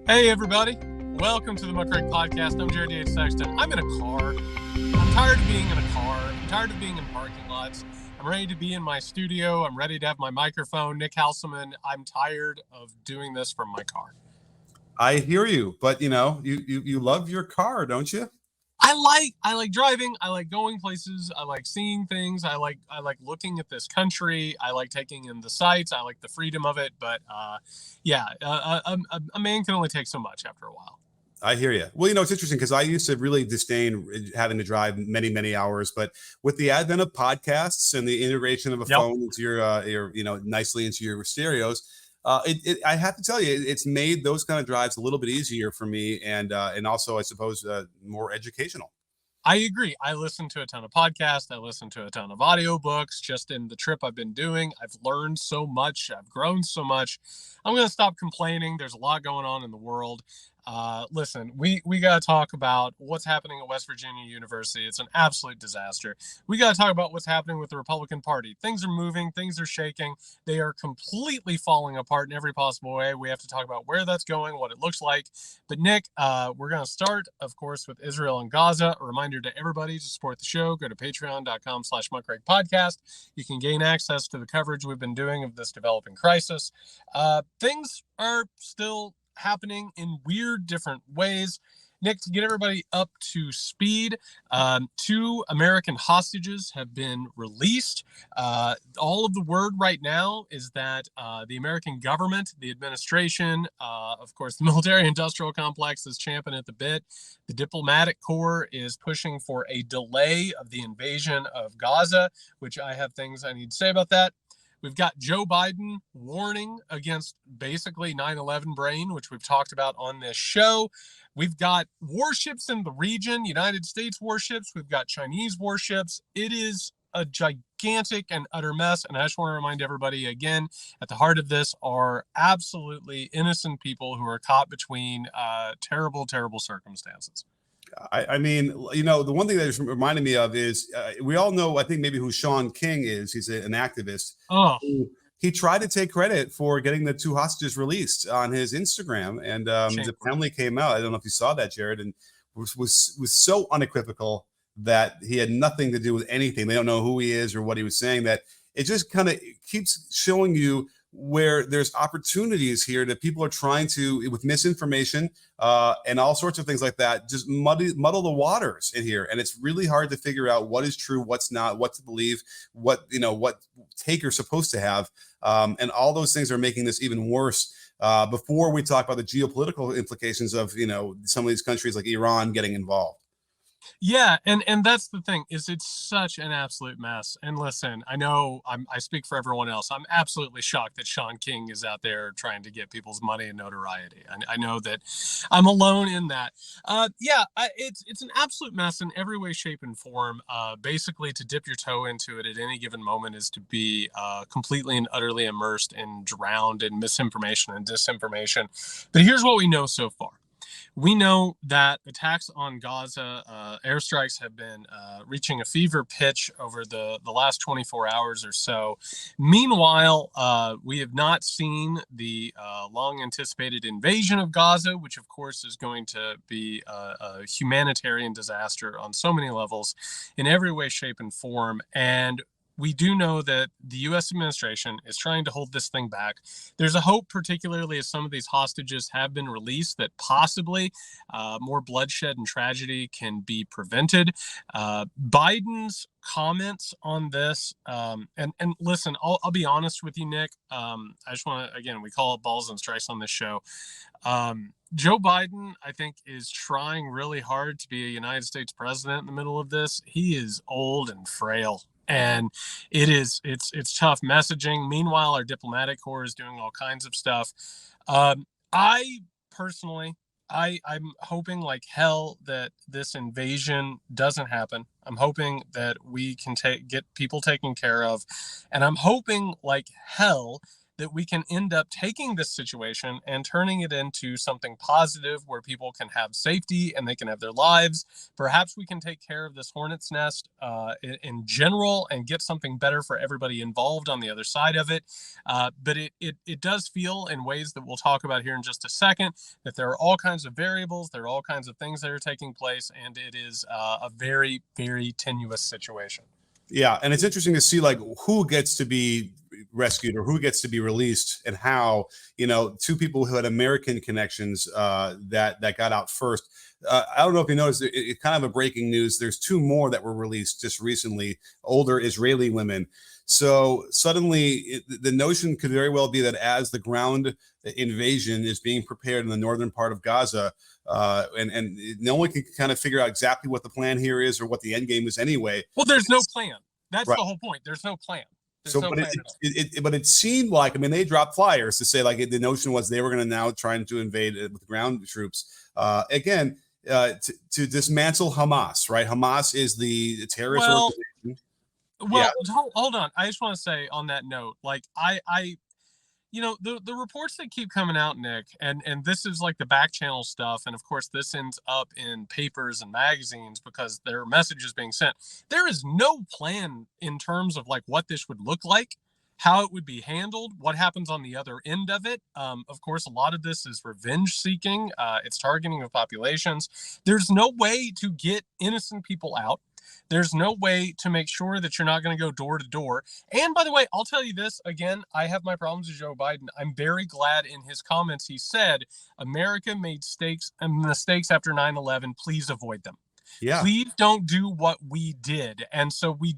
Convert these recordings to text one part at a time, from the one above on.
Hey, everybody. Welcome to the Muckrake Podcast. I'm Jared Yates Sexton. I'm in a car. I'm tired of being in a car. I'm tired of being in parking lots. I'm ready to be in my studio. I'm ready to have my microphone. Nick Hauselman, I'm tired of doing this from my car. I hear you, but you love your car, don't you? I like driving. I like going places. I like seeing things. I like looking at this country. I like taking in the sights. I like the freedom of it. But a man can only take so much after a while. I hear you. Well, it's interesting because I used to really disdain having to drive many, many hours, but with the advent of podcasts and the integration of a phone into your nicely into your stereos, I have to tell you, it's made those kind of drives a little bit easier for me, and also, I suppose, more educational. I agree. I listen to a ton of podcasts. I listen to a ton of audiobooks. Just in the trip I've been doing, I've learned so much. I've grown so much. I'm going to stop complaining. There's a lot going on in the world. Listen, we got to talk about what's happening at West Virginia University. It's an absolute disaster. We got to talk about what's happening with the Republican Party. Things are moving. Things are shaking. They are completely falling apart in every possible way. We have to talk about where that's going, what it looks like. But Nick, we're going to start, of course, with Israel and Gaza. A reminder to everybody to support the show. Go to patreon.com/muckrake podcast. You can gain access to the coverage we've been doing of this developing crisis. Things are still happening in weird different ways. Nick, to get everybody up to speed, 2 American hostages have been released. All of the word right now is that the American government, the administration, of course, the military-industrial complex is champing at the bit. The diplomatic corps is pushing for a delay of the invasion of Gaza, which I have things I need to say about that. We've got Joe Biden warning against basically 9/11 brain, which we've talked about on this show. We've got warships in the region, United States warships. We've got Chinese warships. It is a gigantic and utter mess. And I just want to remind everybody again, at the heart of this are absolutely innocent people who are caught between terrible, terrible circumstances. I mean, the one thing that just reminded me of is we all know, I think maybe who Sean King is. He's an activist. Oh, He tried to take credit for getting the 2 hostages released on his Instagram, and the family came out. I don't know if you saw that, Jared, and was so unequivocal that he had nothing to do with anything. They don't know who he is or what he was saying. That it just kind of keeps showing you where there's opportunities here that people are trying to, with misinformation and all sorts of things like that, just muddle the waters in here. And it's really hard to figure out what is true, what's not, what to believe, what take you're supposed to have. And all those things are making this even worse. Before we talk about the geopolitical implications of, some of these countries like Iran getting involved. Yeah, and that's the thing, is it's such an absolute mess. And listen, I know I speak for everyone else. I'm absolutely shocked that Sean King is out there trying to get people's money and notoriety. I know that I'm alone in that. It's an absolute mess in every way, shape, and form. Basically, to dip your toe into it at any given moment is to be completely and utterly immersed and drowned in misinformation and disinformation. But here's what we know so far. We know that attacks on Gaza, airstrikes have been reaching a fever pitch over the last 24 hours or so. Meanwhile, we have not seen the long anticipated invasion of Gaza, which of course is going to be a humanitarian disaster on so many levels in every way, shape, and form. And we do know that the U.S. administration is trying to hold this thing back. There's a hope, particularly as some of these hostages have been released, that possibly more bloodshed and tragedy can be prevented. Biden's comments on this, and listen, I'll be honest with you, Nick. I just want to, again, we call it balls and strikes on this show. Joe Biden, I think, is trying really hard to be a United States president in the middle of this. He is old and frail. And it's tough messaging. Meanwhile, our diplomatic corps is doing all kinds of stuff. I personally, I'm hoping like hell that this invasion doesn't happen. I'm hoping that we can get people taken care of. And I'm hoping like hell that we can end up taking this situation and turning it into something positive where people can have safety and they can have their lives. Perhaps we can take care of this hornet's nest in general and get something better for everybody involved on the other side of it. But it does feel, in ways that we'll talk about here in just a second, that there are all kinds of variables, there are all kinds of things that are taking place, and it is a very, very tenuous situation. Yeah, and it's interesting to see like who gets to be rescued or who gets to be released and how. Two people who had American connections that got out first. I don't know if you noticed, it kind of a breaking news. There's two more that were released just recently, older Israeli women. So suddenly the notion could very well be that as the ground invasion is being prepared in the northern part of Gaza, and no one can kind of figure out exactly what the plan here is or what the end game is anyway. Well, there's no plan. That's right. The whole point. There's no plan. But it seemed like, they dropped flyers to say like the notion was they were going to now trying to invade with ground troops again to dismantle Hamas. Right? Hamas is the terrorist organization. Well, hold on. I just want to say on that note, like the reports that keep coming out, Nick, and this is like the back channel stuff, and of course this ends up in papers and magazines because there are messages being sent. There is no plan in terms of like what this would look like, how it would be handled, what happens on the other end of it. Of course, a lot of this is revenge seeking. It's targeting of populations. There's no way to get innocent people out. There's no way to make sure that you're not going to go door to door. And by the way, I'll tell you this again, I have my problems with Joe Biden. I'm very glad in his comments he said, America made mistakes after 9/11. Please avoid them. Yeah. Please don't do what we did. And so we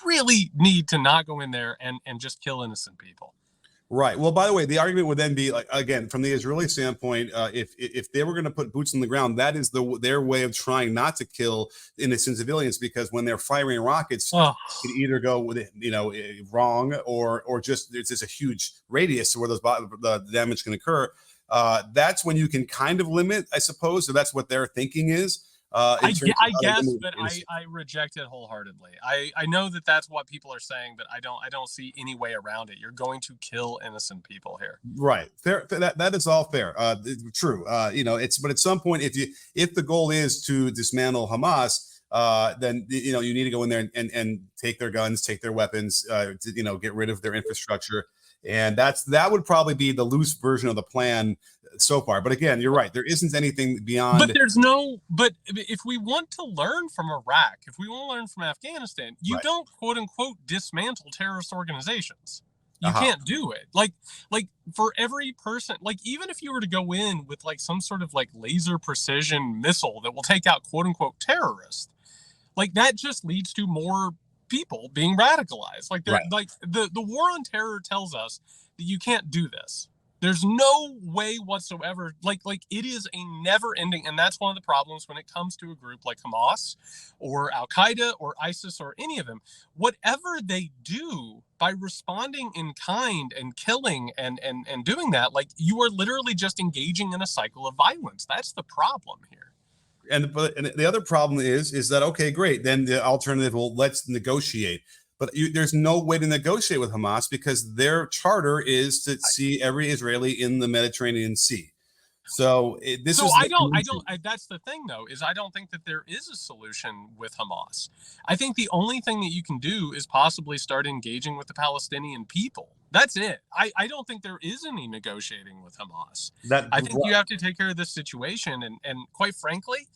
really need to not go in there and just kill innocent people. Right. Well, by the way, the argument would then be, like, again, from the Israeli standpoint, if they were going to put boots on the ground, that is their way of trying not to kill innocent civilians, because when they're firing rockets, it can either go with wrong or just there's just a huge radius where the damage can occur. That's when you can kind of limit, I suppose. So that's what their thinking is. I guess, but I reject it wholeheartedly. I know that that's what people are saying, but I don't see any way around it. You're going to kill innocent people here. Right. Fair. That is all fair. True. But at some point, if the goal is to dismantle Hamas, then you need to go in there and take their guns, take their weapons, get rid of their infrastructure. And that would probably be the loose version of the plan so far. But again, you're right. There isn't anything beyond. But if we want to learn from Iraq, if we want to learn from Afghanistan, you don't quote unquote dismantle terrorist organizations. You can't do it. Like for every person, like even if you were to go in with like some sort of like laser precision missile that will take out quote unquote terrorists, like that just leads to more people being radicalized. Like the war on terror tells us that you can't do this. There's no way whatsoever. Like it is a never ending. And that's one of the problems when it comes to a group like Hamas or Al Qaeda or ISIS or any of them. Whatever they do by responding in kind and killing and doing that, like you are literally just engaging in a cycle of violence. That's the problem here. And the other problem is that, okay, great. Then the alternative, well, let's negotiate. But there's no way to negotiate with Hamas because their charter is to see every Israeli in the Mediterranean Sea. So that's the thing, though, is I don't think that there is a solution with Hamas. I think the only thing that you can do is possibly start engaging with the Palestinian people. That's it. I don't think there is any negotiating with Hamas. I think you have to take care of this situation. And quite frankly,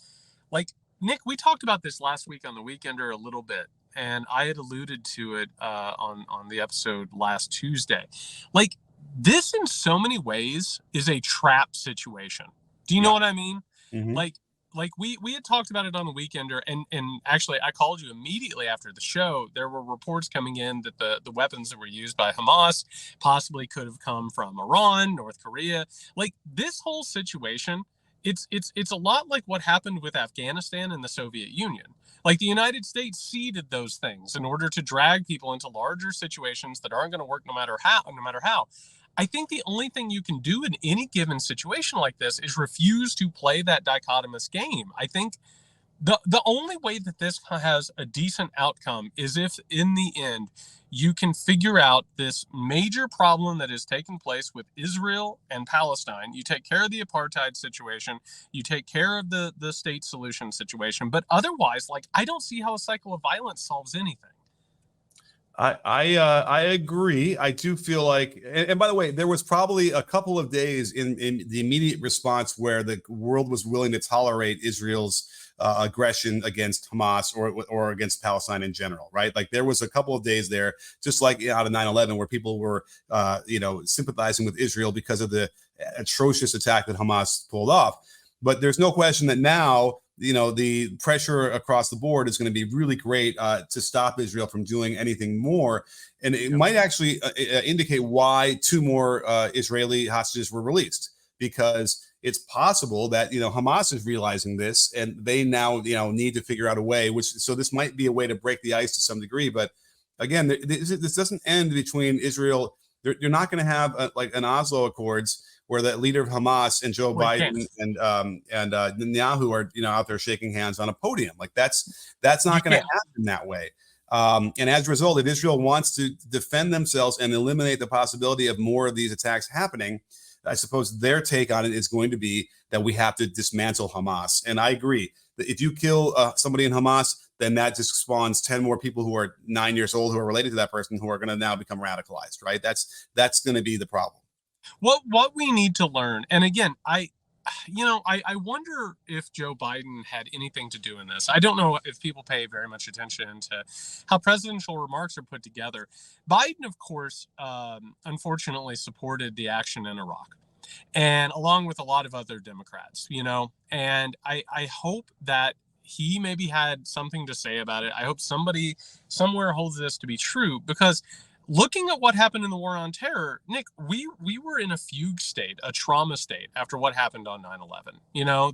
like, Nick, we talked about this last week on the Weekender a little bit, and I had alluded to it on the episode last Tuesday. Like, this in so many ways is a trap situation. Do you know what I mean? Mm-hmm. Like we had talked about it on the Weekender, and actually I called you immediately after the show. There were reports coming in that the weapons that were used by Hamas possibly could have come from Iran, North Korea. Like, this whole situation, it's a lot like what happened with Afghanistan and the Soviet Union. Like, the United States seeded those things in order to drag people into larger situations that aren't going to work no matter how. I think the only thing you can do in any given situation like this is refuse to play that dichotomous game. I think The only way that this has a decent outcome is if in the end you can figure out this major problem that is taking place with Israel and Palestine. You take care of the apartheid situation, you take care of the state solution situation, but otherwise, like, I don't see how a cycle of violence solves anything. I agree. I do feel like, and by the way, there was probably a couple of days in the immediate response where the world was willing to tolerate Israel's aggression against Hamas or against Palestine in general, right? Like there was a couple of days there, just like out of 9/11, where people were, sympathizing with Israel because of the atrocious attack that Hamas pulled off. But there's no question that now, the pressure across the board is going to be really great to stop Israel from doing anything more. And it might actually indicate why 2 more Israeli hostages were released, because it's possible that, Hamas is realizing this and they now, need to figure out a way, so this might be a way to break the ice to some degree. But again, this doesn't end between Israel. You're not going to have like an Oslo Accords where the leader of Hamas and Joe Biden and Netanyahu are out there shaking hands on a podium. Like that's not going to happen that way. And as a result, if Israel wants to defend themselves and eliminate the possibility of more of these attacks happening, I suppose their take on it is going to be that we have to dismantle Hamas. And I agree that if you kill somebody in Hamas, then that just spawns 10 more people who are 9 years old who are related to that person who are going to now become radicalized, right? That's going to be the problem. What we need to learn, and again, I wonder if Joe Biden had anything to do in this. I don't know if people pay very much attention to how presidential remarks are put together. Biden, of course, unfortunately supported the action in Iraq, and along with a lot of other Democrats, and I hope that he maybe had something to say about it. I hope somebody somewhere holds this to be true, because looking at what happened in the war on terror, Nick, we were in a fugue state, a trauma state after what happened on 9/11.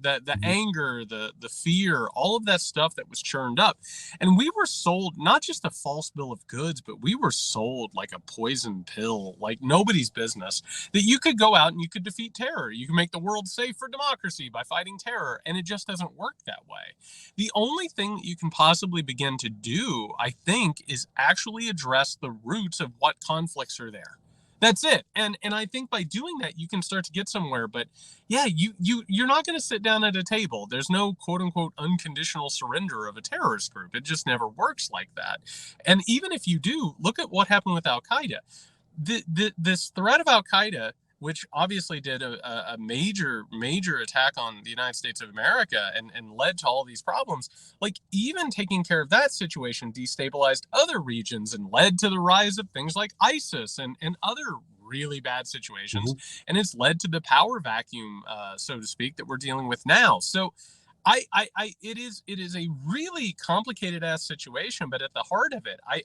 The anger, the fear, all of that stuff that was churned up. And we were sold not just a false bill of goods, but we were sold like a poison pill, like nobody's business, that you could go out and you could defeat terror. You can make the world safe for democracy by fighting terror. And it just doesn't work that way. The only thing that you can possibly begin to do, I think, is actually address the roots of what conflicts are there. That's it. And I think by doing that, you can start to get somewhere. But yeah, you're not going to sit down at a table. There's no quote unquote unconditional surrender of a terrorist group. It just never works like that. And even if you do, look at what happened with Al Qaeda. This threat of Al Qaeda, which obviously did a major attack on the United States of America and led to all these problems, like even taking care of that situation destabilized other regions and led to the rise of things like ISIS and other really bad situations. And it's led to the power vacuum, so to speak, that we're dealing with now. So it is a really complicated ass situation, but at the heart of it, I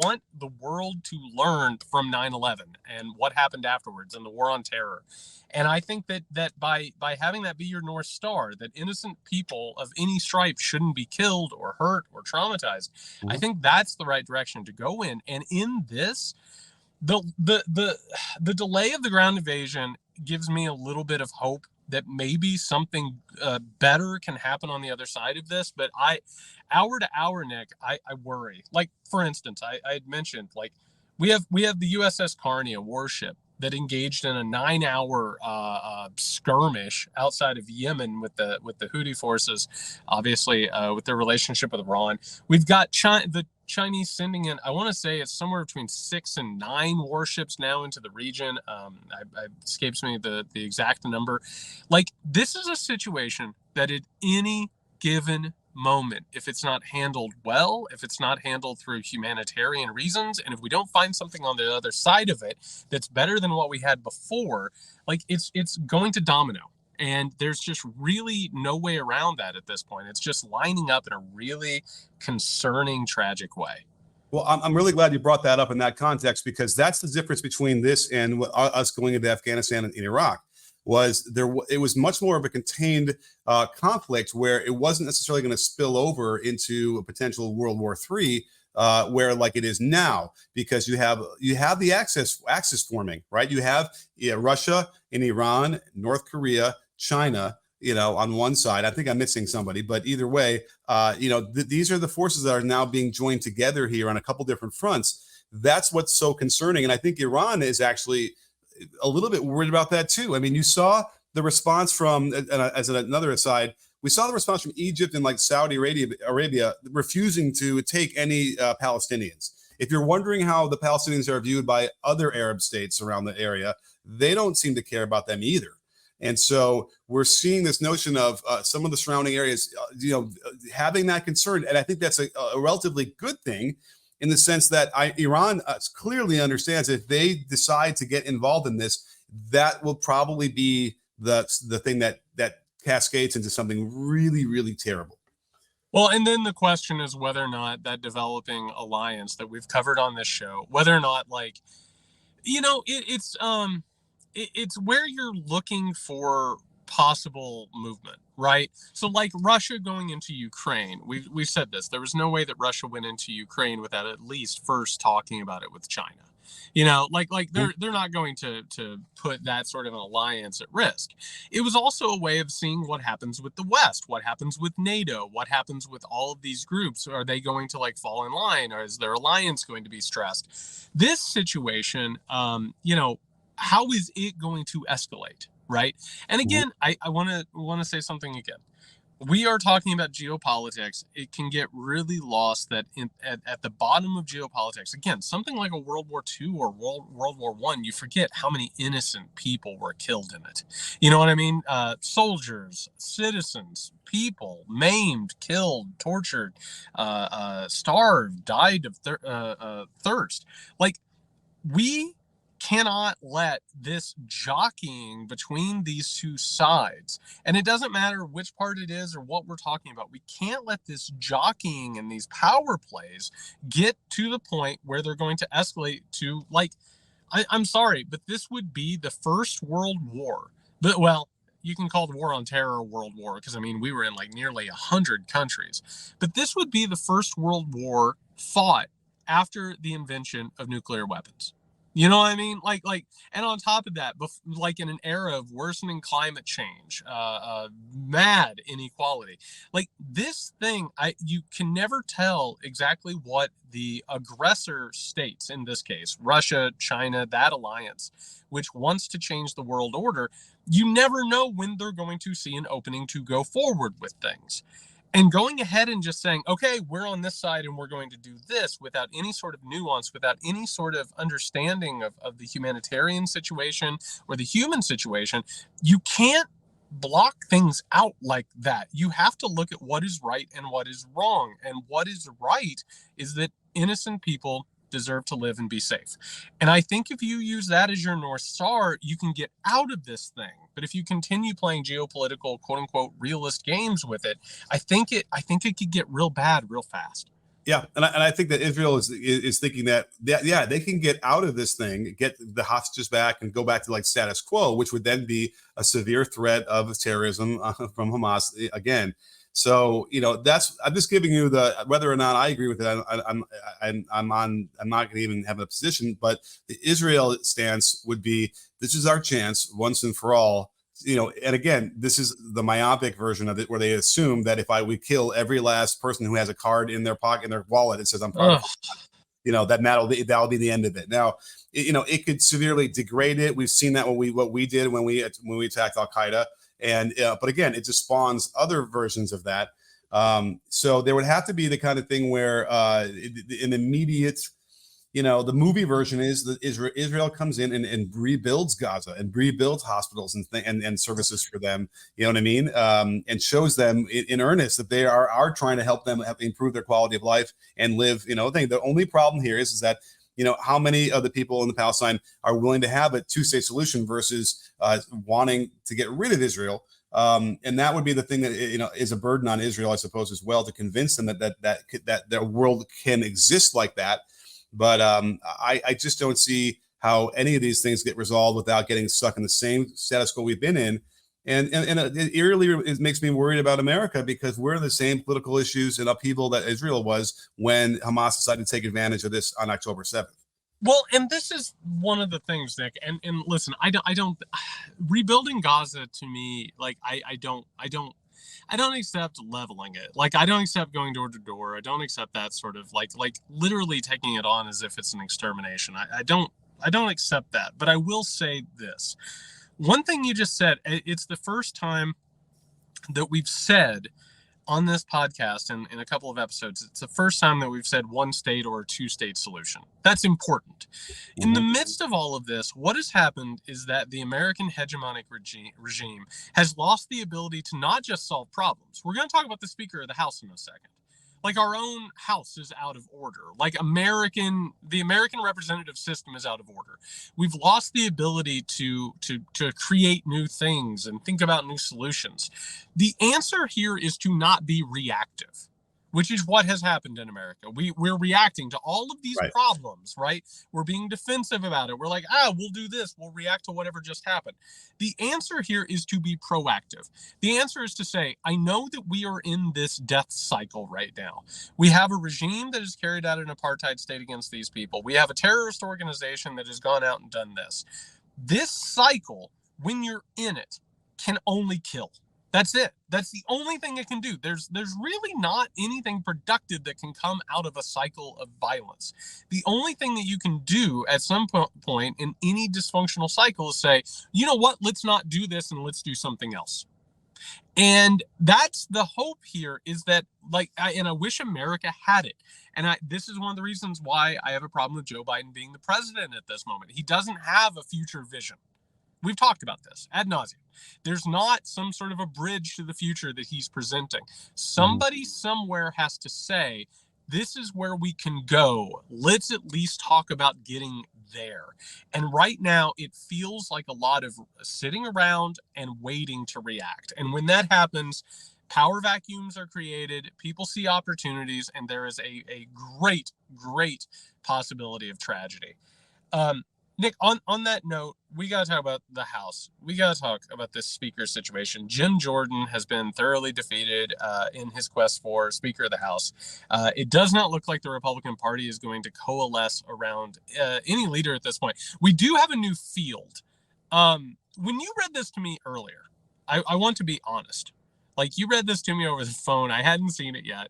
want the world to learn from 9/11 and what happened afterwards and the war on terror. And I think that by having that be your North Star, that innocent people of any stripe shouldn't be killed or hurt or traumatized. I think that's the right direction to go in. And in this, the delay of the ground invasion gives me a little bit of hope that maybe something better can happen on the other side of this. But hour to hour, Nick, I worry. Like, for instance, I had mentioned, like, we have the USS Carney, a warship that engaged in a 9-hour skirmish outside of Yemen with the Houthi forces, obviously with their relationship with Iran. We've got the Chinese sending in, I want to say it's somewhere between 6 and 9 warships now into the region. It escapes me the exact number. Like, this is a situation that at any given moment, if it's not handled well, if it's not handled through humanitarian reasons, and if we don't find something on the other side of it that's better than what we had before, like it's going to domino. And there's just really no way around that at this point. It's just lining up in a really concerning, tragic way. Well, I'm really glad you brought that up in that context, because that's the difference between this and us going into Afghanistan and Iraq. It was much more of a contained conflict where it wasn't necessarily going to spill over into a potential World War III, where like it is now, because you have the axis forming, right? You have Russia and Iran, North Korea, China, on one side. I think I'm missing somebody, but either way, these are the forces that are now being joined together here on a couple different fronts. That's what's so concerning. And I think Iran is actually a little bit worried about that too. I mean, you saw the response from, as another aside, we saw the response from Egypt and like Saudi Arabia refusing to take any Palestinians. If you're wondering how the Palestinians are viewed by other Arab states around the area, they don't seem to care about them either. And so we're seeing this notion of some of the surrounding areas, having that concern. And I think that's a relatively good thing in the sense that Iran clearly understands if they decide to get involved in this, that will probably be the thing that cascades into something really, really terrible. Well, and then the question is whether or not that developing alliance that we've covered on this show, whether or not it's where you're looking for possible movement, right? So like Russia going into Ukraine, we said this, there was no way that Russia went into Ukraine without at least first talking about it with China. They're not going to put that sort of an alliance at risk. It was also a way of seeing what happens with the West, what happens with NATO, what happens with all of these groups. Are they going to fall in line, or is their alliance going to be stressed? This situation, how is it going to escalate, right? And again, I want to say something again. We are talking about geopolitics. It can get really lost that at the bottom of geopolitics, again, something like a World War II or World War I, you forget how many innocent people were killed in it. You know what I mean? Soldiers, citizens, people maimed, killed, tortured, starved, died of thirst. We cannot let this jockeying between these two sides, and it doesn't matter which part it is or what we're talking about, we can't let this jockeying and these power plays get to the point where they're going to escalate to I'm sorry, but this would be the first world war. But you can call the war on terror a world war because we were in nearly 100 countries, but this would be the first world war fought after the invention of nuclear weapons. You know what I mean? And on top of that, in an era of worsening climate change, mad inequality, this thing, you can never tell exactly what the aggressor states, in this case, Russia, China, that alliance, which wants to change the world order, you never know when they're going to see an opening to go forward with things. And going ahead and just saying, okay, we're on this side and we're going to do this without any sort of nuance, without any sort of understanding of the humanitarian situation or the human situation, you can't block things out like that. You have to look at what is right and what is wrong. And what is right is that innocent people deserve to live and be safe. And I think if you use that as your North Star, you can get out of this thing. But if you continue playing geopolitical, quote unquote, realist games with it, I think it could get real bad real fast. Yeah, and I think that Israel is thinking that they can get out of this thing, get the hostages back, and go back to status quo, which would then be a severe threat of terrorism from Hamas again. So I'm just giving you whether or not I agree with it. I'm not going to even have a position, but the Israel stance would be, this is our chance once and for all. And again, this is the myopic version of it, where they assume that if we kill every last person who has a card in their pocket, in their wallet, it says I'm part of it, that'll be the end of it. Now, it could severely degrade it. We've seen that what we did when we attacked Al Qaeda. And but again, it just spawns other versions of that. So there would have to be the kind of thing where an immediate, the movie version is that Israel comes in and rebuilds Gaza and rebuilds hospitals and services for them. You know what I mean? And shows them in earnest that they are trying to help them improve their quality of life and live. The only problem here is that how many of the people in the Palestine are willing to have a two-state solution versus wanting to get rid of Israel. And that would be the thing that is a burden on Israel, I suppose, as well, to convince them that their world can exist like that. But I just don't see how any of these things get resolved without getting stuck in the same status quo we've been in. And it eerily it makes me worried about America, because we're in the same political issues and upheaval that Israel was when Hamas decided to take advantage of this on October 7th. Well, and this is one of the things, Nick. And listen, I don't rebuilding Gaza to me, like I don't accept leveling it. Like I don't accept going door to door. I don't accept that sort of like literally taking it on as if it's an extermination. I don't accept that. But I will say this. One thing you just said, it's the first time that we've said on this podcast and in a couple of episodes, it's the first time that we've said one state or a two-state solution. That's important. In the midst of all of this, what has happened is that the American hegemonic regime has lost the ability to not just solve problems. We're going to talk about the Speaker of the House in a second. Like our own house is out of order. Like the American representative system is out of order. We've lost the ability to create new things and think about new solutions. The answer here is to not be reactive, which is what has happened in America. We're reacting to all of these problems, right? We're being defensive about it. We're like, we'll do this. We'll react to whatever just happened. The answer here is to be proactive. The answer is to say, I know that we are in this death cycle right now. We have a regime that has carried out an apartheid state against these people. We have a terrorist organization that has gone out and done this. This cycle, when you're in it, can only kill. That's it. That's the only thing it can do. There's really not anything productive that can come out of a cycle of violence. The only thing that you can do at some point in any dysfunctional cycle is say, you know what, let's not do this and let's do something else. And that's the hope here, is that and I wish America had it. And this is one of the reasons why I have a problem with Joe Biden being the president at this moment. He doesn't have a future vision. We've talked about this ad nauseum. There's not some sort of a bridge to the future that he's presenting. Somebody somewhere has to say, this is where we can go. Let's at least talk about getting there. And right now, it feels like a lot of sitting around and waiting to react. And when that happens, power vacuums are created, people see opportunities, and there is a great, great possibility of tragedy. Nick, on that note, we got to talk about the House. We got to talk about this speaker situation. Jim Jordan has been thoroughly defeated in his quest for Speaker of the House. It does not look like the Republican Party is going to coalesce around any leader at this point. We do have a new field. When you read this to me earlier, I want to be honest. Like, you read this to me over the phone. I hadn't seen it yet.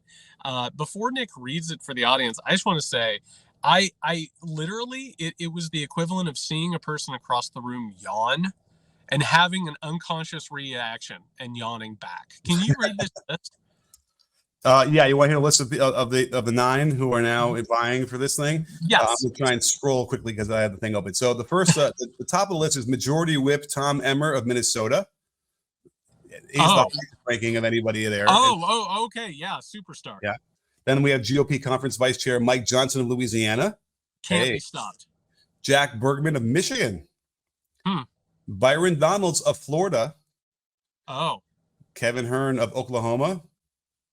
Before Nick reads it for the audience, I just want to say, I literally, it was the equivalent of seeing a person across the room yawn and having an unconscious reaction and yawning back. Can you read this list? Yeah, you want to hear a list of the 9 who are now vying for this thing? Yes. I'm going to try and scroll quickly because I have the thing open. So the first, the top of the list is Majority Whip Tom Emmer of Minnesota. He's the highest ranking of anybody there. Okay. Yeah, superstar. Yeah. Then we have GOP Conference Vice Chair Mike Johnson of Louisiana. Can't be stopped. Jack Bergman of Michigan. Byron Donalds of Florida. Kevin Hearn of Oklahoma.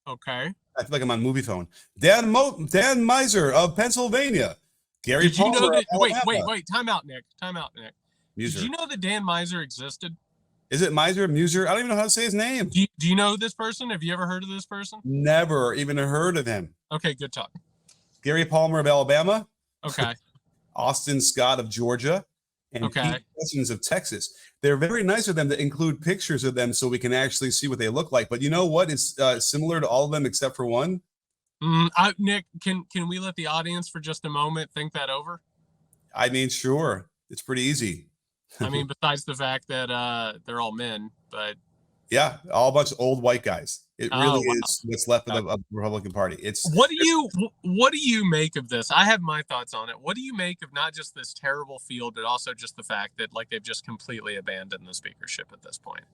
Okay. I feel like I'm on movie phone. Dan Miser of Pennsylvania. Gary Did you Palmer know that? of Wait. Time out, Nick. Muser. Did you know that Dan Miser existed? Is it Miser? Muser? I don't even know how to say his name. Do you know this person? Have you ever heard of this person? Never even heard of him. Okay, good talk. Gary Palmer of Alabama. Okay. Austin Scott of Georgia. And Pete Sessions of Texas. They're very nice of them to include pictures of them so we can actually see what they look like. But you know what? It's similar to all of them except for one. Nick, can we let the audience for just a moment think that over? I mean, sure. It's pretty easy. I mean, besides the fact that they're all men, but yeah, all a bunch of old white guys. It really is what's left of the Republican Party. It's what do you make of this? I have my thoughts on it. What do you make of not just this terrible field, but also just the fact that they've just completely abandoned the speakership at this point?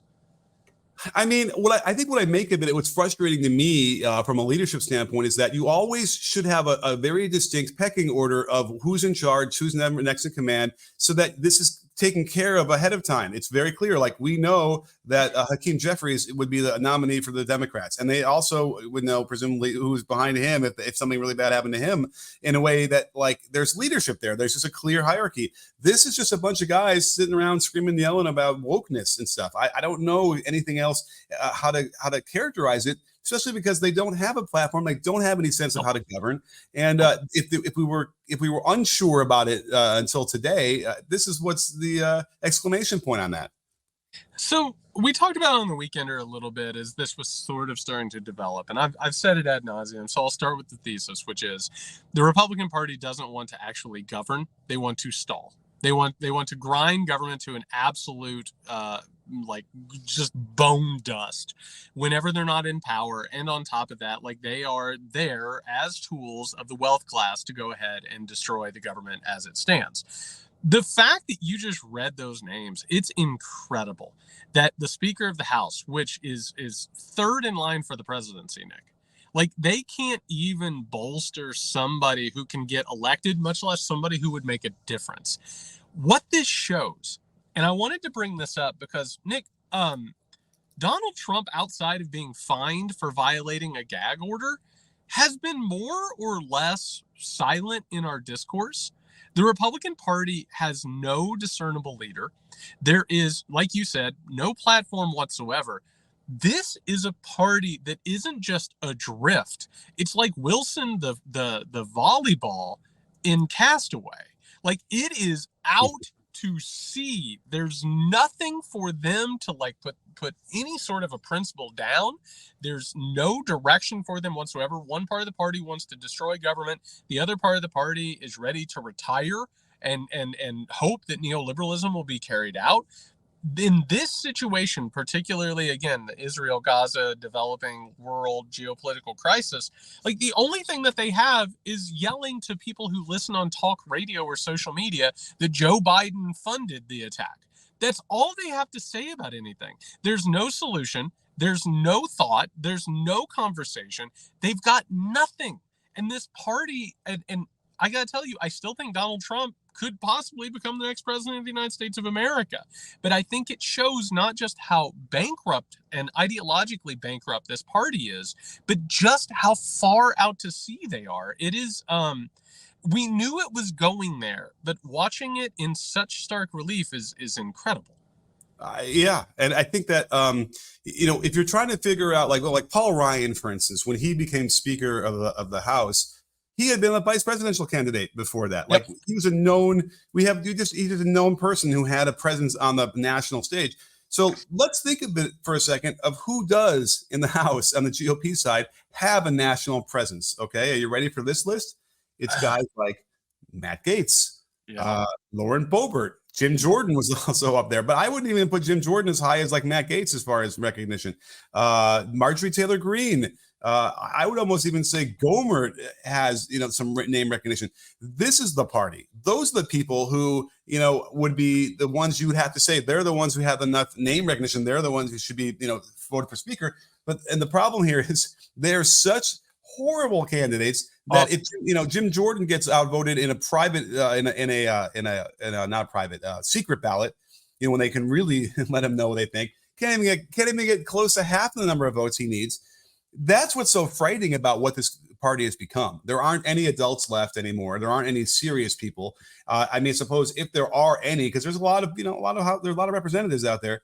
I mean, I think what I make of it, what's frustrating to me from a leadership standpoint is that you always should have a very distinct pecking order of who's in charge, who's next in command, so that this is taken care of ahead of time. It's very clear. Like, we know that Hakeem Jeffries would be the nominee for the Democrats. And they also would know, presumably, who's behind him if something really bad happened to him, in a way that, like, there's leadership there. There's just a clear hierarchy. This is just a bunch of guys sitting around screaming, yelling about wokeness and stuff. I don't know anything else, how to characterize it. especially because they don't have a platform. They don't have any sense of how to govern. And if we were unsure about it until today, this is what's the exclamation point on that. So we talked about it on the Weekender a little bit as this was sort of starting to develop, and I've said it ad nauseum. So I'll start with the thesis, which is the Republican Party doesn't want to actually govern; they want to stall. They want to grind government to an absolute like just bone dust whenever they're not in power, and on top of that, like they are there as tools of the wealth class to go ahead and destroy the government as it stands. The fact that you just read those names, it's incredible that the Speaker of the House, which is third in line for the presidency, Nick, like they can't even bolster somebody who can get elected, much less somebody who would make a difference. What this shows, and I wanted to bring this up because, Nick, Donald Trump, outside of being fined for violating a gag order, has been more or less silent in our discourse. The Republican Party has no discernible leader. There is, like you said, no platform whatsoever. This is a party that isn't just adrift. It's like Wilson, the volleyball in Castaway. Like it is out to sea. There's nothing for them to like put any sort of a principle down. There's no direction for them whatsoever. One part of the party wants to destroy government. The other part of the party is ready to retire and hope that neoliberalism will be carried out. In this situation, particularly, again, the Israel-Gaza developing world geopolitical crisis, like the only thing that they have is yelling to people who listen on talk radio or social media that Joe Biden funded the attack. That's all they have to say about anything. There's no solution. There's no thought. There's no conversation. They've got nothing. And this party, and I got to tell you, I still think Donald Trump could possibly become the next president of the United States of America. But I think it shows not just how bankrupt and ideologically bankrupt this party is, but just how far out to sea they are. It is, we knew it was going there, but watching it in such stark relief is incredible. Yeah, and I think that if you're trying to figure out like Paul Ryan, for instance, when he became Speaker of the House, he had been a vice presidential candidate before that. Like he was a known. He's a known person who had a presence on the national stage. So let's think of it for a second of who does in the House on the GOP side have a national presence. Okay, are you ready for this list? It's guys like Matt Gaetz, Lauren Boebert. Jim Jordan was also up there, but I wouldn't even put Jim Jordan as high as like Matt Gaetz as far as recognition. Marjorie Taylor Greene. I would almost even say Gohmert has, some name recognition. This is the party. Those are the people who, would be the ones you would have to say they're the ones who have enough name recognition. They're the ones who should be, voted for speaker. And the problem here is they're such horrible candidates that if Jim Jordan gets outvoted in a private, not private, secret ballot, when they can really let him know what they think, can't even get close to half the number of votes he needs. That's what's so frightening about what this party has become. There aren't any adults left anymore. There aren't any serious people. Suppose if there are any, because there's a lot of representatives out there.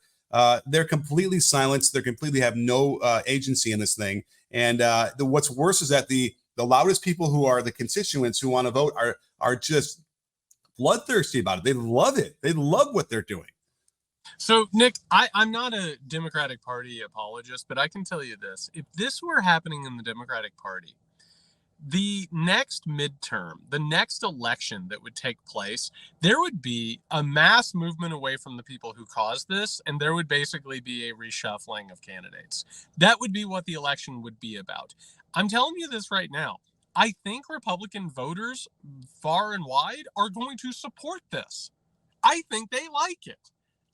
They're completely silenced. They completely have no agency in this thing. And what's worse is that the loudest people who are the constituents who want to vote are just bloodthirsty about it. They love it. They love what they're doing. So, Nick, I'm not a Democratic Party apologist, but I can tell you this. If this were happening in the Democratic Party, the next midterm, the next election that would take place, there would be a mass movement away from the people who caused this, and there would basically be a reshuffling of candidates. That would be what the election would be about. I'm telling you this right now. I think Republican voters far and wide are going to support this. I think they like it.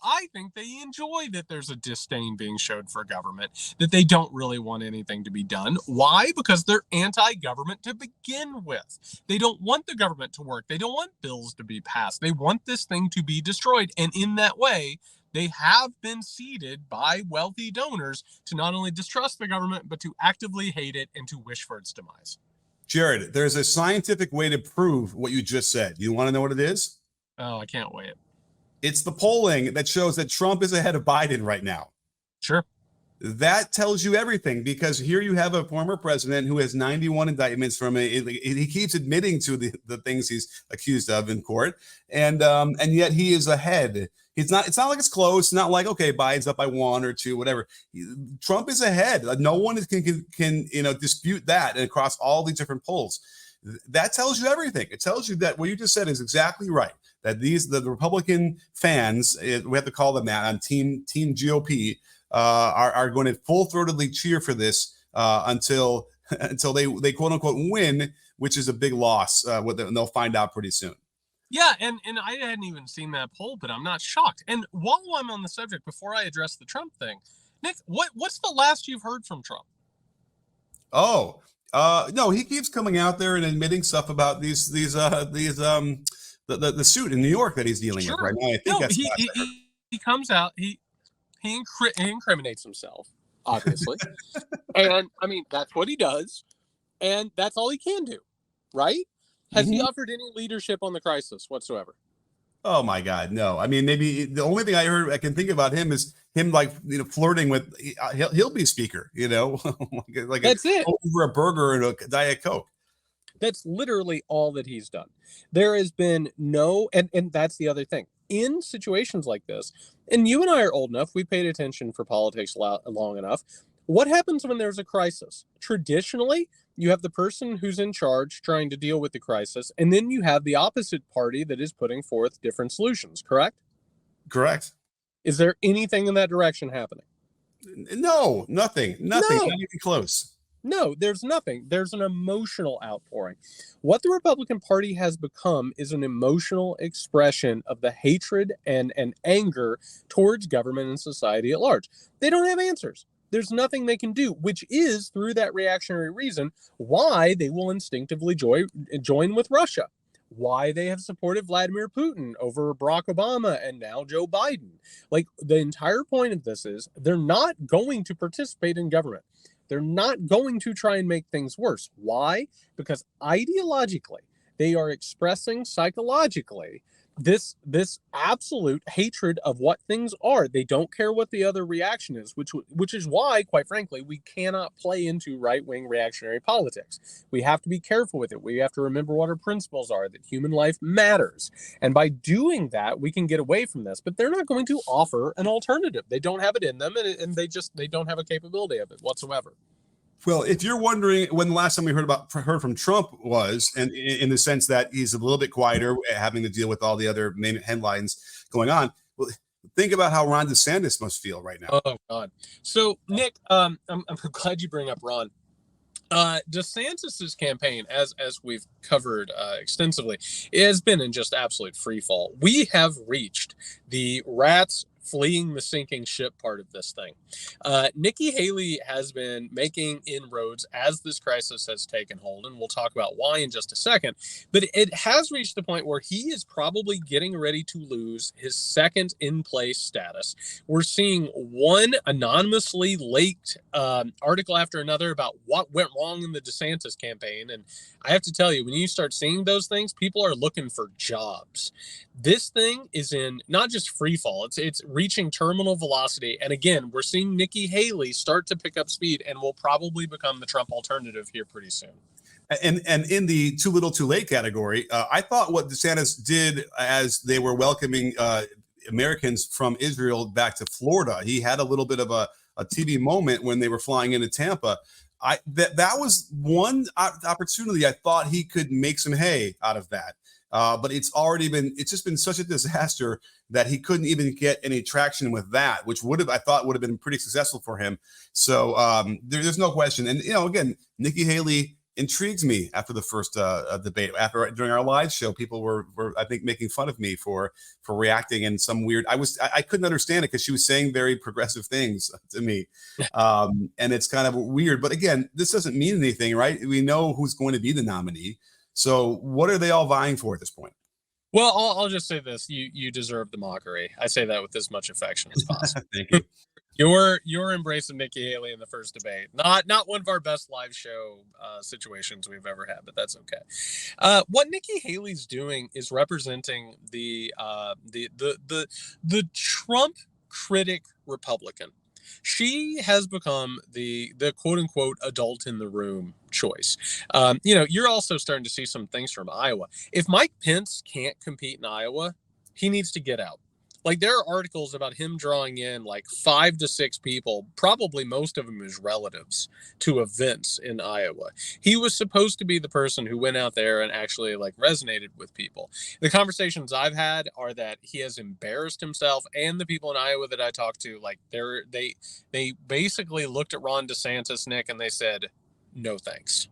I think they enjoy that there's a disdain being showed for government, that they don't really want anything to be done. Why? Because they're anti-government to begin with. They don't want the government to work. They don't want bills to be passed. They want this thing to be destroyed. And in that way, they have been seeded by wealthy donors to not only distrust the government, but to actively hate it and to wish for its demise. Jared, there's a scientific way to prove what you just said. You want to know what it is? Oh, I can't wait. It's the polling that shows that Trump is ahead of Biden right now. Sure. That tells you everything, because here you have a former president who has 91 indictments from he keeps admitting to the things he's accused of in court, and yet he is ahead. It's not like it's close. Not like, okay, Biden's up by 1 or 2, whatever. Trump is ahead. No one can dispute that, and across all these different polls. That tells you everything. It tells you that what you just said is exactly right. That the Republican fans, we have to call them that, on Team GOP, are going to full-throatedly cheer for this until they quote unquote win, which is a big loss. And they'll find out pretty soon. Yeah, and I hadn't even seen that poll, but I'm not shocked. And while I'm on the subject, before I address the Trump thing, Nick, what's the last you've heard from Trump? No, he keeps coming out there and admitting stuff about the suit in New York that he's dealing with right now. I think he comes out, he incriminates himself, obviously. And I mean, that's what he does, and that's all he can do, right? Has he offered any leadership on the crisis whatsoever? Oh my God, no. I mean, maybe the only thing I can think about him is him, like, flirting with. He'll be speaker, like that's it, over a burger and a Diet Coke. That's literally all that he's done. There has been no, and that's the other thing. In situations like this, and you and I are old enough, we paid attention for politics long enough. What happens when there's a crisis? Traditionally, you have the person who's in charge trying to deal with the crisis, and then you have the opposite party that is putting forth different solutions, correct? Correct. Is there anything in that direction happening? No, nothing. No. Not even close. No, there's nothing. There's an emotional outpouring. What the Republican Party has become is an emotional expression of the hatred and anger towards government and society at large. They don't have answers. There's nothing they can do, which is, through that reactionary reason, why they will instinctively join with Russia, why they have supported Vladimir Putin over Barack Obama and now Joe Biden. Like, the entire point of this is they're not going to participate in government. They're not going to try and make things worse. Why? Because ideologically, they are expressing psychologically this absolute hatred of what things are. They don't care what the other reaction is, which is why, quite frankly, we cannot play into right-wing reactionary politics. We have to be careful with it. We have to remember what our principles are, that human life matters. And by doing that, we can get away from this. But they're not going to offer an alternative. They don't have it in them, and they don't have a capability of it whatsoever. Well, if you're wondering when the last time we heard from Trump was, and in the sense that he's a little bit quieter, having to deal with all the other main headlines going on, well, think about how Ron DeSantis must feel right now. Oh God! So Nick, I'm glad you bring up Ron. DeSantis's campaign, as we've covered extensively, it has been in just absolute free fall. We have reached the rats fleeing the sinking ship part of this thing. Nikki Haley has been making inroads as this crisis has taken hold, and we'll talk about why in just a second. But it has reached the point where he is probably getting ready to lose his second in-place status. We're seeing one anonymously leaked article after another about what went wrong in the DeSantis campaign. And I have to tell you, when you start seeing those things, people are looking for jobs. This thing is in not just free fall, it's reaching terminal velocity. And again, we're seeing Nikki Haley start to pick up speed and will probably become the Trump alternative here pretty soon. And in the too little too late category, I thought what DeSantis did as they were welcoming Americans from Israel back to Florida, he had a little bit of a TV moment when they were flying into Tampa. That was one opportunity I thought he could make some hay out of that. But it's just been such a disaster that he couldn't even get any traction with that, which I thought would have been pretty successful for him. So there's no question. And, again, Nikki Haley intrigues me after the first debate. During our live show, people were I think making fun of me for reacting in some weird. I couldn't understand it because she was saying very progressive things to me, and it's kind of weird. But again, this doesn't mean anything, right? We know who's going to be the nominee. So what are they all vying for at this point? Well, I'll just say this: you deserve the mockery. I say that with as much affection as possible. Thank you. Your embrace of Nikki Haley in the first debate, not one of our best live show situations we've ever had, but that's okay. What Nikki Haley's doing is representing the Trump critic Republican. She has become the quote unquote adult in the room choice. You're also starting to see some things from Iowa. If Mike Pence can't compete in Iowa, he needs to get out. Like, there are articles about him drawing in like 5 to 6 people, probably most of them his relatives, to events in Iowa. He was supposed to be the person who went out there and actually like resonated with people. The conversations I've had are that he has embarrassed himself, and the people in Iowa that I talked to, like they basically looked at Ron DeSantis, Nick, and they said, no thanks.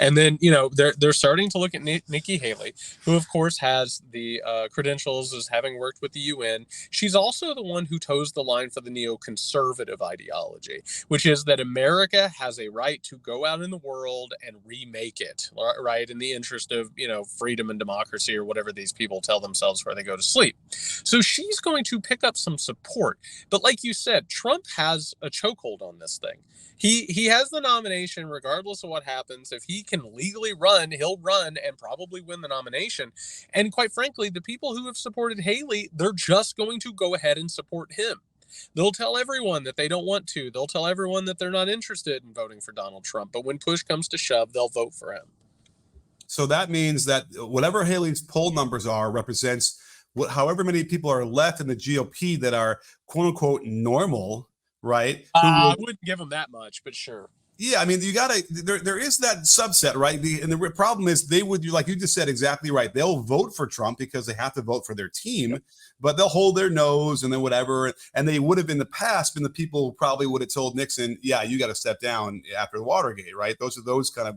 And then, they're starting to look at Nikki Haley, who, of course, has the credentials as having worked with the UN. She's also the one who toes the line for the neoconservative ideology, which is that America has a right to go out in the world and remake it, right, in the interest of, freedom and democracy, or whatever these people tell themselves where they go to sleep. So she's going to pick up some support. But like you said, Trump has a chokehold on this thing. He has the nomination regardless of what happens. If he can legally run, he'll run and probably win the nomination. And quite frankly, the people who have supported Haley, they're just going to go ahead and support him. They'll tell everyone that they don't want to. They'll tell everyone that they're not interested in voting for Donald Trump. But when push comes to shove, they'll vote for him. So that means that whatever Haley's poll numbers are represents however many people are left in the GOP that are quote unquote normal, right? I wouldn't give them that much, but sure. Yeah, I mean, there is that subset, right? And the problem is they would, like you just said, exactly right. They'll vote for Trump because they have to vote for their team, yep. But they'll hold their nose and then whatever. And they would have in the past been the people who probably would have told Nixon, yeah, you got to step down after the Watergate, right? Those are those kind of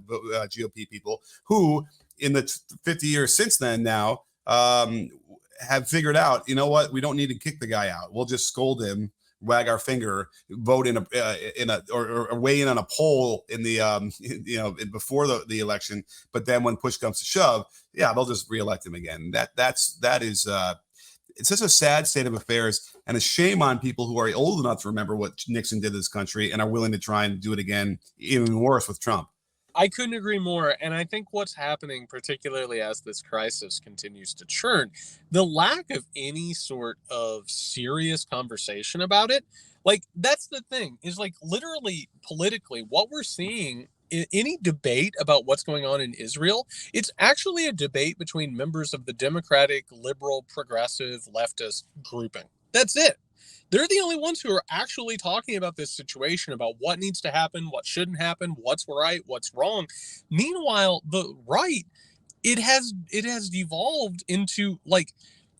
GOP people who in the 50 years since then now have figured out, you know what? We don't need to kick the guy out. We'll just scold him, wag our finger, vote or weigh in on a poll in the before the election, but then when push comes to shove, yeah, they'll just reelect him again. That is it's just a sad state of affairs, and a shame on people who are old enough to remember what Nixon did to this country and are willing to try and do it again, even worse with Trump. I couldn't agree more. And I think what's happening, particularly as this crisis continues to churn, the lack of any sort of serious conversation about it, like, that's the thing, is like literally politically what we're seeing in any debate about what's going on in Israel, it's actually a debate between members of the Democratic, liberal, progressive, leftist grouping. That's it. They're the only ones who are actually talking about this situation, about what needs to happen, what shouldn't happen, what's right, what's wrong. Meanwhile, the right, it has devolved into, like,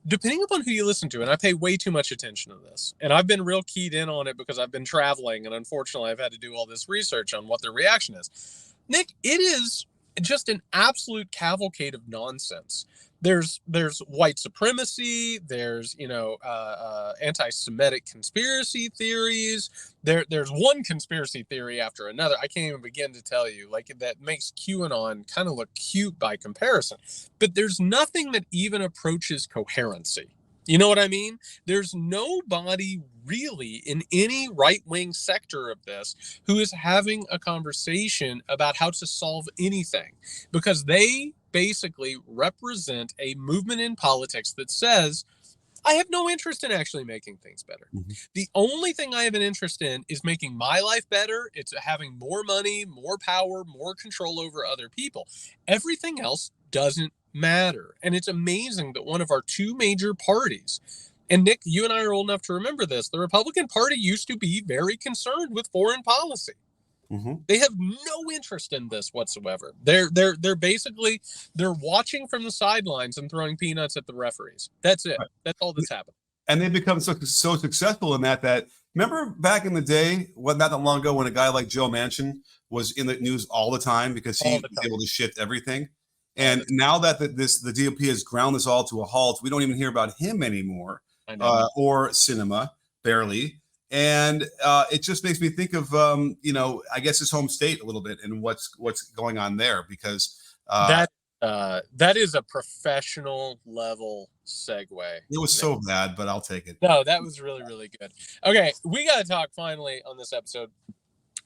depending upon who you listen to, and I pay way too much attention to this, and I've been real keyed in on it because I've been traveling, and unfortunately I've had to do all this research on what their reaction is. Nick, it is just an absolute cavalcade of nonsense. There's white supremacy. There's anti-Semitic conspiracy theories. There's one conspiracy theory after another. I can't even begin to tell you, like, that makes QAnon kind of look cute by comparison. But there's nothing that even approaches coherency. You know what I mean? There's nobody really in any right-wing sector of this who is having a conversation about how to solve anything, because they basically represent a movement in politics that says, I have no interest in actually making things better. Mm-hmm. The only thing I have an interest in is making my life better. It's having more money, more power, more control over other people. Everything else doesn't matter. And it's amazing that one of our two major parties, and Nick, you and I are old enough to remember this, the Republican Party used to be very concerned with foreign policy. Mm-hmm. They have no interest in this whatsoever. They're basically, they're watching from the sidelines and throwing peanuts at the referees. That's it. Right. That's all that's happened. And they've become so successful in that remember back in the day, not that long ago, when a guy like Joe Manchin was in the news all the time because he was able to shift everything. And now that the DOP has ground this all to a halt, we don't even hear about him anymore, or cinema, barely. And it just makes me think of, I guess his home state a little bit and what's going on there, because that is a professional level segue. It was so bad, but I'll take it. No, that was really, really good. Okay, we got to talk finally on this episode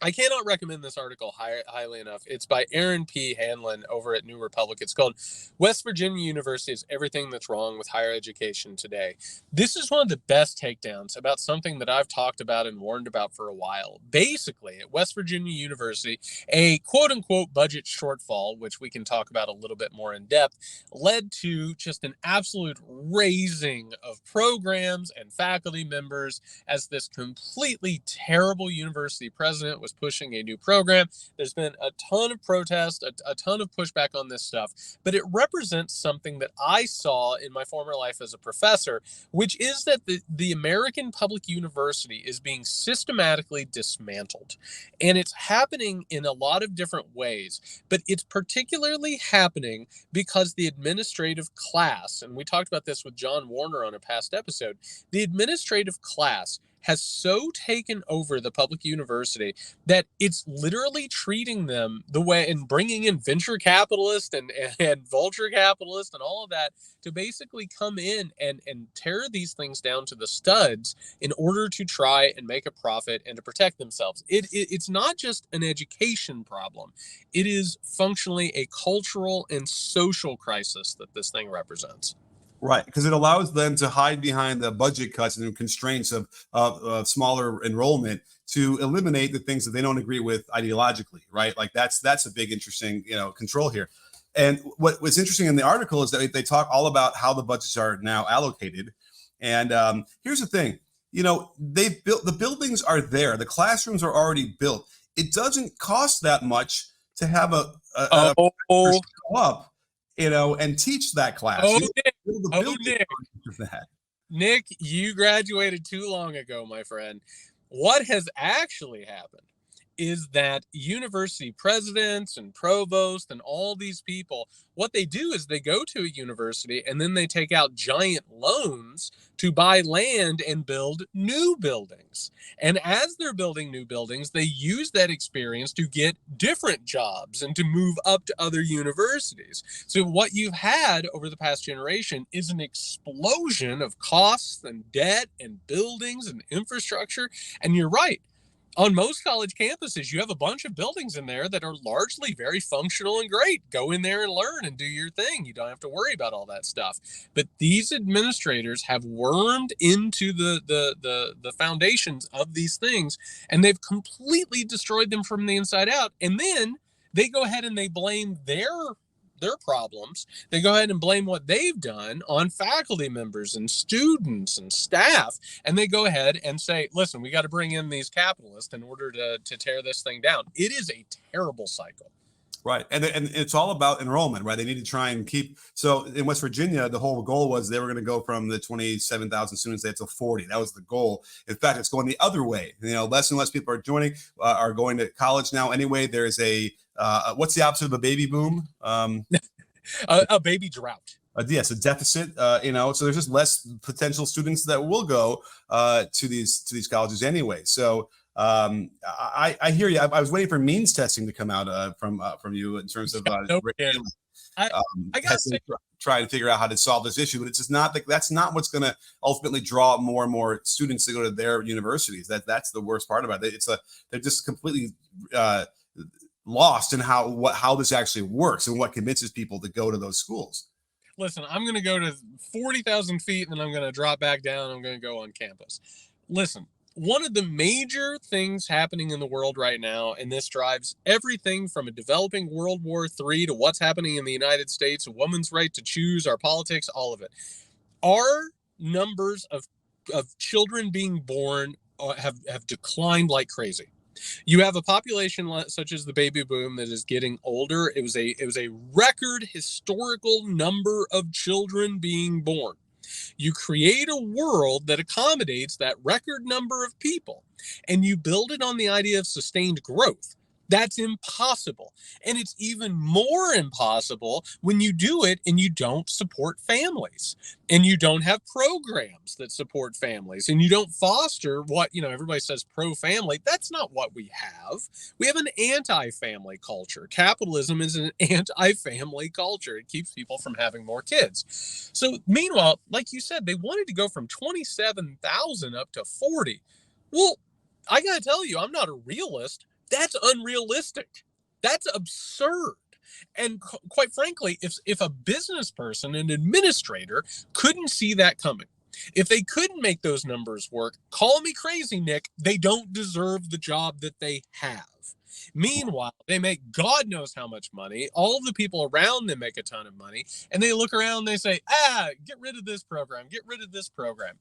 I cannot recommend this article highly enough. It's by Aaron P. Hanlon over at New Republic. It's called West Virginia University is Everything That's Wrong with Higher Education Today. This is one of the best takedowns about something that I've talked about and warned about for a while. Basically, at West Virginia University, a quote-unquote budget shortfall, which we can talk about a little bit more in depth, led to just an absolute raising of programs and faculty members as this completely terrible university president was pushing a new program. There's been a ton of protest, a ton of pushback on this stuff, but it represents something that I saw in my former life as a professor, which is that the American public university is being systematically dismantled. And it's happening in a lot of different ways, but it's particularly happening because the administrative class, and we talked about this with John Warner on a past episode, the administrative class has so taken over the public university that it's literally treating them the way, and bringing in venture capitalists and vulture capitalists and all of that to basically come in and tear these things down to the studs in order to try and make a profit and to protect themselves. It's not just an education problem. It is functionally a cultural and social crisis that this thing represents. Right, because it allows them to hide behind the budget cuts and constraints of smaller enrollment to eliminate the things that they don't agree with ideologically, right? Like that's a big interesting, control here. And what's interesting in the article is that they talk all about how the budgets are now allocated. And here's the thing, they've built, the buildings are there, the classrooms are already built. It doesn't cost that much to have a go up, and teach that class. Nick, you graduated too long ago, my friend. What has actually happened is that university presidents and provosts and all these people, what they do is they go to a university and then they take out giant loans to buy land and build new buildings. And as they're building new buildings, they use that experience to get different jobs and to move up to other universities. So what you've had over the past generation is an explosion of costs and debt and buildings and infrastructure. And you're right. On most college campuses, you have a bunch of buildings in there that are largely very functional and great. Go in there and learn and do your thing. You don't have to worry about all that stuff. But these administrators have wormed into the foundations of these things, and they've completely destroyed them from the inside out. And then they go ahead and they blame their problems. They go ahead and blame what they've done on faculty members and students and staff. And they go ahead and say, listen, we got to bring in these capitalists in order to tear this thing down. It is a terrible cycle. Right. And it's all about enrollment, right? They need to try and keep. So in West Virginia, the whole goal was they were going to go from the 27,000 students there to 40. That was the goal. In fact, it's going the other way. Less and less people are joining, are going to college now. Anyway, there's what's the opposite of a baby boom? A baby drought. Yes, a deficit. So there's just less potential students that will go to these colleges anyway. So I hear you. I was waiting for means testing to come out from you in terms of I got to try to figure out how to solve this issue, but it's just not that's not what's going to ultimately draw more and more students to go to their universities. That's the worst part about it. They're just completely lost in how this actually works and what convinces people to go to those schools. Listen, I'm going to go to 40,000 feet and then I'm going to drop back down. I'm going to go on campus. Listen, one of the major things happening in the world right now, and this drives everything from a developing World War III to what's happening in the United States, a woman's right to choose, our politics, all of it. Our numbers of children being born have declined like crazy. You have a population such as the baby boom that is getting older. It was a record historical number of children being born. You create a world that accommodates that record number of people, and you build it on the idea of sustained growth. That's impossible. And it's even more impossible when you do it and you don't support families and you don't have programs that support families and you don't foster what, everybody says pro-family. That's not what we have. We have an anti-family culture. Capitalism is an anti-family culture. It keeps people from having more kids. So meanwhile, like you said, they wanted to go from 27,000 up to 40. Well, I got to tell you, I'm not a realist. That's unrealistic. That's absurd. And quite frankly, if a business person, an administrator, couldn't see that coming, if they couldn't make those numbers work, call me crazy, Nick, they don't deserve the job that they have. Meanwhile, they make God knows how much money. All of the people around them make a ton of money. And they look around and they say, get rid of this program. Get rid of this program.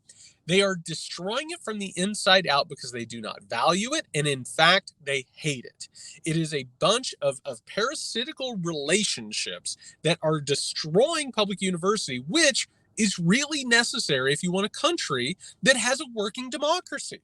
They are destroying it from the inside out because they do not value it. And in fact, they hate it. It is a bunch of parasitical relationships that are destroying public university, which is really necessary if you want a country that has a working democracy.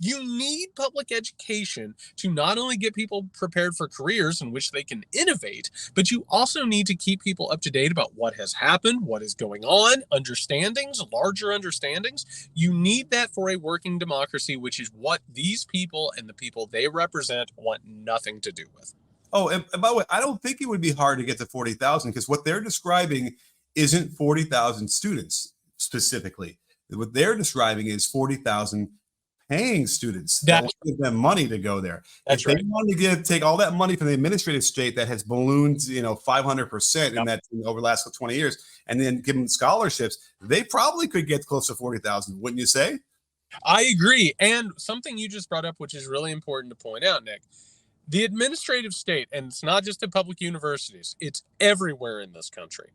You need public education to not only get people prepared for careers in which they can innovate, but you also need to keep people up to date about what has happened, what is going on, understandings, larger understandings. You need that for a working democracy, which is what these people and the people they represent want nothing to do with. Oh, and by the way, I don't think it would be hard to get to 40,000 because what they're describing isn't 40,000 students specifically. What they're describing is 40,000 paying students that will give them money to go there. That's if they want to take all that money from the administrative state that has ballooned, 500% in that over the last 20 years, and then give them scholarships, they probably could get close to 40,000, wouldn't you say? I agree. And something you just brought up, which is really important to point out, Nick, the administrative state, and it's not just at public universities, it's everywhere in this country.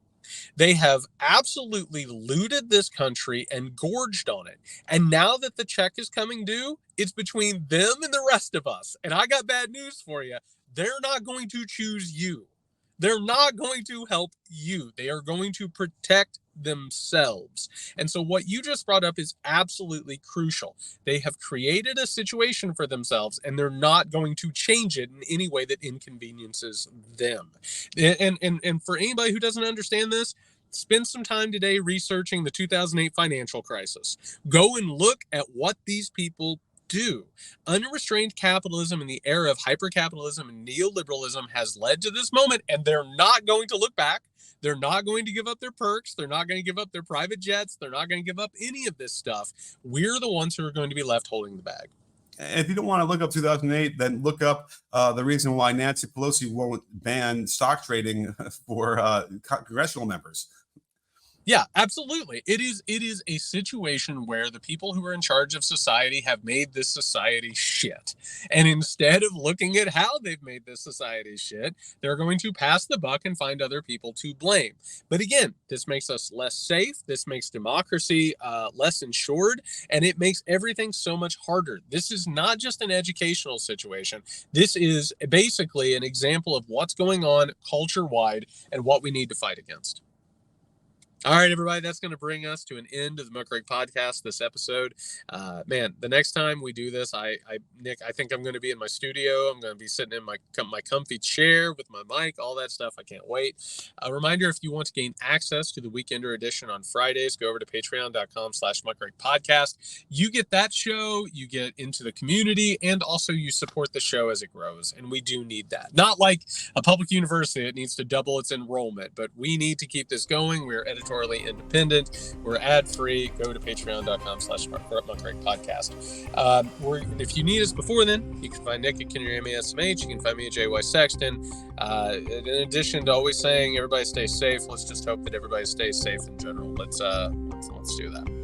They have absolutely looted this country and gorged on it. And now that the check is coming due, it's between them and the rest of us. And I got bad news for you. They're not going to choose you. They're not going to help you. They are going to protect themselves. And so what you just brought up is absolutely crucial. They have created a situation for themselves, and they're not going to change it in any way that inconveniences them. And for anybody who doesn't understand this, spend some time today researching the 2008 financial crisis. Go and look at what these people do. Unrestrained capitalism in the era of hypercapitalism and neoliberalism has led to this moment, and they're not going to look back. They're not going to give up their perks. They're not going to give up their private jets. They're not going to give up any of this stuff. We're the ones who are going to be left holding the bag. And if you don't want to look up 2008, then look up the reason why Nancy Pelosi won't ban stock trading for congressional members. Yeah, absolutely. It is a situation where the people who are in charge of society have made this society shit. And instead of looking at how they've made this society shit, they're going to pass the buck and find other people to blame. But again, this makes us less safe. This makes democracy less insured, and it makes everything so much harder. This is not just an educational situation. This is basically an example of what's going on culture-wide and what we need to fight against. All right, everybody, that's going to bring us to an end of the Muckrake Podcast this episode. Man, the next time we do this, Nick, I think I'm going to be in my studio. I'm going to be sitting in my comfy chair with my mic, all that stuff. I can't wait. A reminder, if you want to gain access to the Weekender edition on Fridays, go over to patreon.com/Muckrake Podcast. You get that show, you get into the community, and also you support the show as it grows. And we do need that. Not like a public university that needs to double its enrollment, but we need to keep this going. We're editorially independent. We're ad-free. Go to patreon.com/Muckrake Podcast. If you need us before then, you can find Nick at Kenny SMH. You can find me at JY Sexton. In addition to always saying everybody stay safe, let's just hope that everybody stays safe in general. Let's do that.